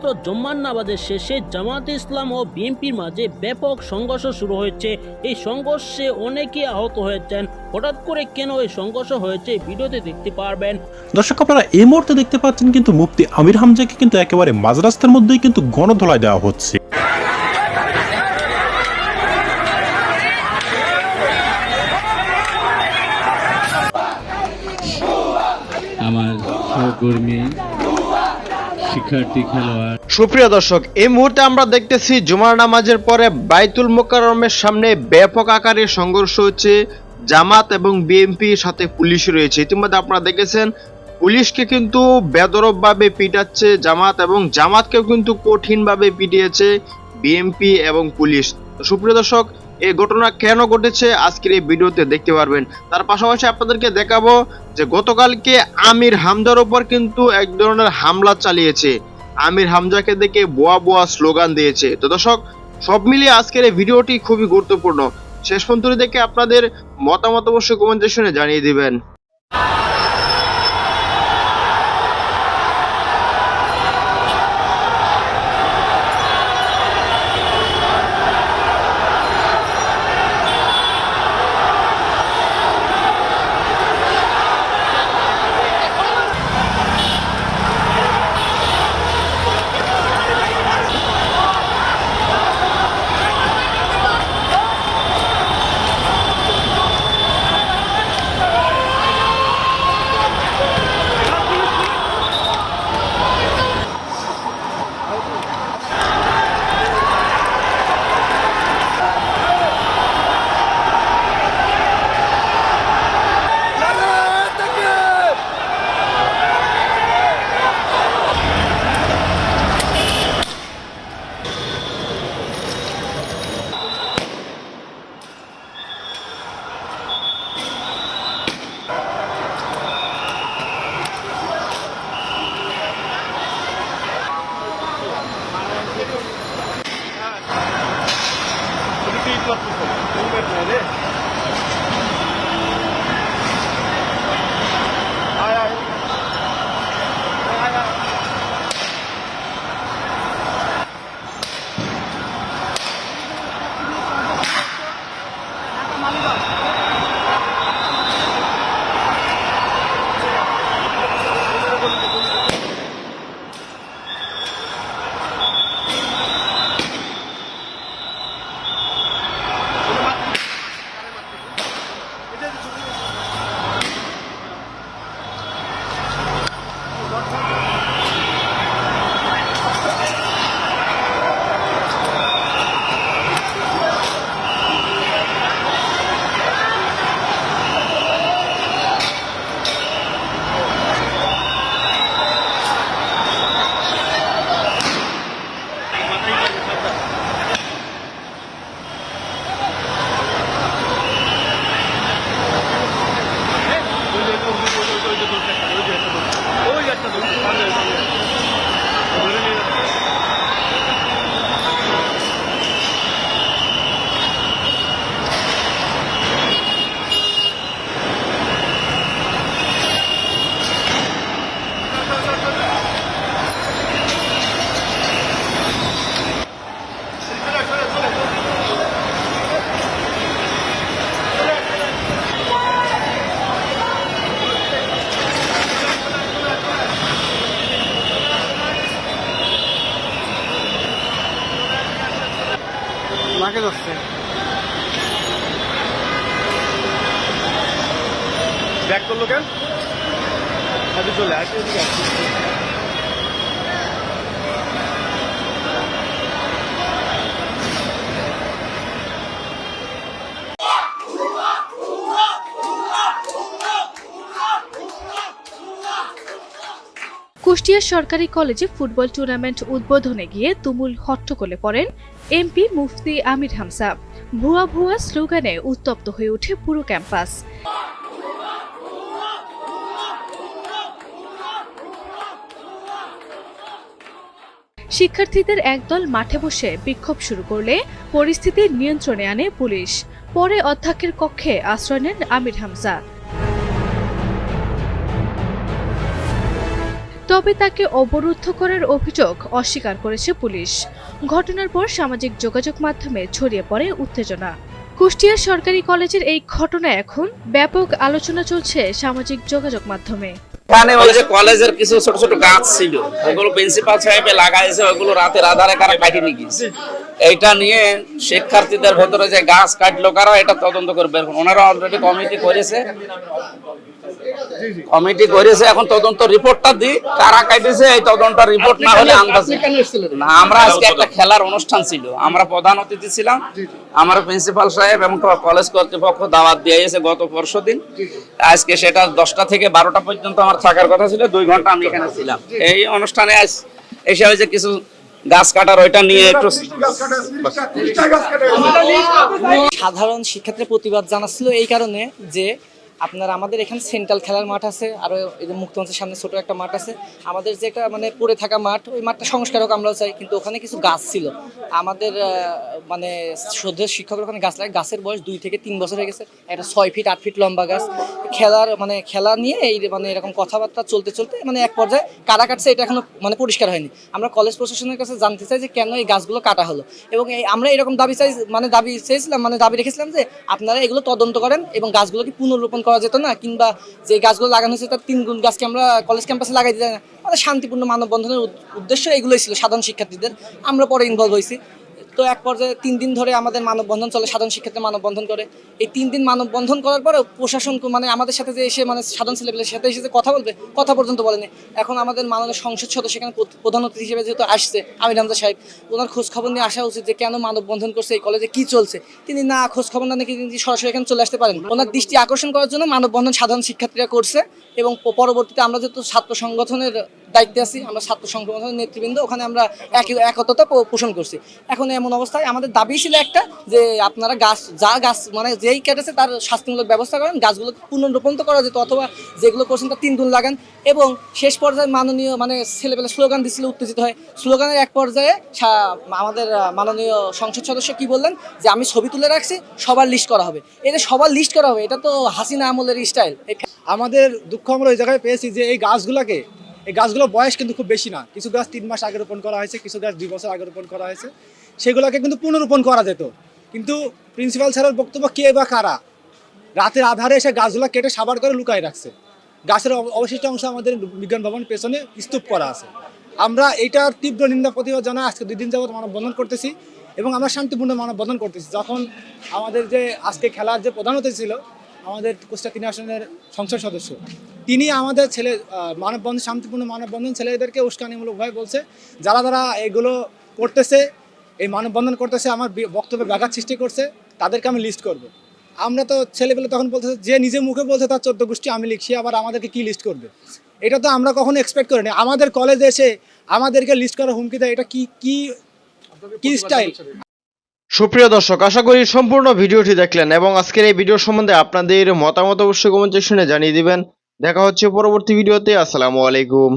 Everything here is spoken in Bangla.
পবিত্র জুম্মার নামাজের শেষে জামায়াতে ইসলাম ও বিএনপির মাঝে ব্যাপক সংঘর্ষ শুরু হয়েছে। এই সংঘর্ষে অনেকেই আহত হয়েছেন। হঠাৎ করে কেন এই সংঘর্ষ হয়েছে ভিডিওতে দেখতে পারবেন। দর্শক, আপনারা এই মুহূর্তে দেখতে পাচ্ছেন কিন্তু মুফতি আমির হামজাকে কিন্তু একেবারে মাঝ রাস্তার মধ্যেই কিন্তু গণধোলাই দেওয়া হচ্ছে। আমার সহকর্মী শিক্ষার্থী খেলোয়াড়। সুপ্রিয় দর্শক, এই মুহূর্তে আমরা দেখতেছি জুমার নামাজের পরে বাইতুল মোকাররমের সামনে ব্যাপক আকারে সংঘর্ষ হচ্ছে। জামাত এবং বিএনপির সাথে পুলিশ রয়েছে। ইতিমধ্যে আপনারা দেখেছেন পুলিশকে কিন্তু বেদরবভাবে পিটাচ্ছে জামাত, এবং জামাতকেও কিন্তু কঠিনভাবে পিটিয়েছে বিএনপি এবং পুলিশ। সুপ্রিয় দর্শক, এই ঘটনা কেন ঘটেছে আজকের এই ভিডিওতে দেখতে পারবেন। তার পাশাপাশি আপনাদেরকে দেখাবো যে গতকালকে আমির হামজার উপর কিন্তু এক ধরনের হামলা চালিয়েছে। আমির হামজাকে দেখে বোয়া বোয়া স্লোগান দিয়েছে। তো দর্শক, সব মিলিয়ে আজকের এই ভিডিওটি খুবই গুরুত্বপূর্ণ। শেষ পর্যন্ত দেখে আপনাদের মতামত অবশ্যই কমেন্ট সেকশনে জানিয়ে দিবেন। নাকে যাচ্ছে ব্যাক করলো কেন? আগে চলে আসে এদিকে আসছে। কুষ্টিয়া সরকারি কলেজে ফুটবল টুর্নামেন্ট উদ্বোধনে গিয়ে তুমুল হট্টগোলে পড়েন এমপি মুফতি আমির হামজা। ভুয়া ভুয়া স্লোগানে উত্তপ্ত হয়ে ওঠে পুরো ক্যাম্পাস। শিক্ষার্থীদের একদল মাঠে বসে বিক্ষোভ শুরু করলে পরিস্থিতি নিয়ন্ত্রণে আনে পুলিশ। পরে অধ্যক্ষের কক্ষে আশ্রয় নেন আমির হামজা। তবে তাকে অবরুদ্ধ করার অভিযোগ অস্বীকার করেছে পুলিশ। ঘটনার পর সামাজিক যোগাযোগ মাধ্যমে ছড়িয়ে পড়ে উত্তেজনা। কুষ্টিয়া সরকারি কলেজের এই ঘটনা এখন ব্যাপক আলোচনা চলছে সামাজিক যোগাযোগ মাধ্যমে। এখানে ওই যে কলেজের কিছু ছোট ছোট গাছ ছিল, ওগুলো প্রিন্সিপাল সাহেবে লাগাইছে, ওগুলো রাতের আধারে কারা কাটি নিয়ে গিয়েছে। এইটা নিয়ে শিক্ষার্থীদের ভেতরে যে গাছ কাটলো কারা, এটা তদন্ত করে বের করুন। ওনারা অলরেডি কমিটি করেছে, এখন তদন্ত রিপোর্টটা দিই কারা কাটিছে। এই তদন্ত রিপোর্ট না হলে না, আমরা আজকে একটা খেলার অনুষ্ঠান ছিল, আমরা প্রধান অতিথি ছিলাম। আমার প্রিন্সিপাল সাহেব এবং কলেজ কর্তৃপক্ষ দাওয়াত দিয়েছে গত পরশুদিন। আজকে সেটা 10টা থেকে 12টা পর্যন্ত আমার থাকার কথা ছিল, 2 ঘন্টা আমি এখানে ছিলাম। এই অনুষ্ঠানে এসে হয়েছে কিছু গাছ কাটার, ওইটা নিয়ে একটু সাধারণ শিক্ষার্থীর প্রতিবাদ জানাচ্ছিল এই কারণে যে আপনার আমাদের এখানে সেন্ট্রাল খেলার মাঠ আছে, আর এই যে মুক্তমঞ্চের সামনে ছোট একটা মাঠ আছে, আমাদের যে একটা মানে পড়ে থাকা মাঠ, ওই মাঠটা সংস্কার হোক আমরাও চাই। কিন্তু ওখানে কিছু গাছ ছিল, আমাদের মানে শ্রদ্ধেয় শিক্ষকরা ওখানে গাছ লাগে, গাছের বয়স 2 থেকে 3 বছর হয়ে গেছে, একটা 6 ফিট 8 ফিট লম্বা গাছ। খেলা নিয়ে এই মানে এরকম কথাবার্তা চলতে চলতে মানে এক পর্যায়ে কারা কাটছে এটা এখনো মানে পরিষ্কার হয়নি। আমরা কলেজ প্রশাসনের কাছে জানতে চাই যে কেন এই গাছগুলো কাটা হলো, এবং আমরা এরকম দাবি রেখেছিলাম যে আপনারা এগুলো তদন্ত করেন এবং গাছগুলো কি পুনর্রোপণ করা যেত না, কিংবা যে গাছগুলো লাগানো হয়েছে তার 3 গুণ গাছকে আমরা কলেজ ক্যাম্পাসে লাগাই দিতে না। আমাদের শান্তিপূর্ণ মানববন্ধনের উদ্দেশ্য এগুলোই ছিল সাধারণ শিক্ষার্থীদের। আমরা পরে ইনভলভ হয়েছি। তো এক পর্যায়ে 3 দিন ধরে আমাদের মানববন্ধন চলে, সাধারণ শিক্ষার্থী মানববন্ধন করে। এই 3 দিন মানববন্ধন করার পরে প্রশাসন মানে আমাদের সাথে যে এসে মানে সাধারণ ছেলেপেলের সাথে এসে যে কথা বলবে, কথা পর্যন্ত বলেনি। এখন আমাদের মাননীয় সংসদ সদস্য সেখানে প্রধান অতিথি হিসেবে যেহেতু আসছে আমির হামজা সাহেব, ওনার খোঁজ খবর নিয়ে আসা উচিত যে কেন মানববন্ধন করছে, এই কলেজে কি চলছে। তিনি না খোঁজ খবর না নিয়ে তিনি সরাসরি এখানে চলে আসতে পারেন। ওনার দৃষ্টি আকর্ষণ করার জন্য মানববন্ধন সাধারণ শিক্ষার্থীরা করছে, এবং পরবর্তীতে আমরা যেহেতু ছাত্র সংগঠনের দায়িত্বে আছি, আমরা ছাত্র সংগঠনের নেতৃবৃন্দ ওখানে আমরা একতা পোষণ করছি। এখন এমন অবস্থায় আমাদের দাবি ছিল একটা, যে আপনারা গাছ মানে যেই কেটেছে তার শাস্তিমূলক ব্যবস্থা করেন, গাছগুলো পুনর্রোপণ করা যেত, অথবা যেগুলো করছেন তার 3 গুণ লাগান। এবং শেষ পর্যায়ে মাননীয় মানে ছেলেপেলে স্লোগান দিচ্ছিল, উত্তেজিত হয়। স্লোগানের এক পর্যায়ে আমাদের মাননীয় সংসদ সদস্য কি বললেন যে আমি ছবি তুলে রাখছি, সবার লিস্ট করা হবে। এটা সবার লিস্ট করা হবে, এটা তো হাসিনা আমলের স্টাইল। আমাদের দুঃখ আমরা ওই জায়গায় পেয়েছি যে এই গাছগুলোর বয়স কিন্তু খুব বেশি না। কিছু গাছ 3 মাস আগে রোপণ করা হয়েছে, কিছু গাছ 2 বছর আগে রোপণ করা হয়েছে। সেগুলোকে কিন্তু পুনরোপণ করা যেত, কিন্তু প্রিন্সিপাল স্যারের বক্তব্য কে বা কারা রাতের আধারে এসে গাছগুলো কেটে সাবার করে লুকায় রাখছে। গাছের অবশিষ্ট অংশ আমাদের বিজ্ঞান ভবন পেছনে স্তূপ করা আছে। আমরা এইটার তীব্র নিন্দা প্রতিবাদ জানাই আজকে 2 দিন যাবত মানববন্ধন করতেছি, এবং আমরা শান্তিপূর্ণ মানববন্ধন করতেছি। যখন আমাদের যে আজকে খেলার যে প্রধান অতিথি ছিল আমাদের কুষ্টিয়া 3 আসনের সংসদ সদস্য, তিনি আমাদের শান্তিপূর্ণ মানববন্ধন ছেলেদেরকে উস্কানিমূলকভাবে বলছে, যারা এগুলো করতেছে, এই মানববন্ধন করতেছে, আমার বক্তব্যে ব্যাঘাত সৃষ্টি করছে, তাদেরকে আমি লিস্ট করব। আমরা তো ছেলেগুলো তখন বলতেছে যে নিজে মুখে বলছে তার 14 গোষ্ঠী আমি লিখছি, আবার আমাদেরকে কি লিস্ট করবে? এটা তো আমরা কখনো এক্সপেক্ট করিনি। আমাদের কলেজে এসে আমাদেরকে লিস্ট করার হুমকি দেয়, এটা কি স্টাইল? সুপ্রিয় দর্শক, আশা করি সম্পূর্ণ ভিডিওটি দেখলেন, এবং আজকের এই ভিডিও সম্বন্ধে আপনাদের মতামত অবশ্যই কমেন্ট সেকশনে জানিয়ে দিবেন। দেখা হচ্ছে পরবর্তী ভিডিওতে। আসসালামু আলাইকুম।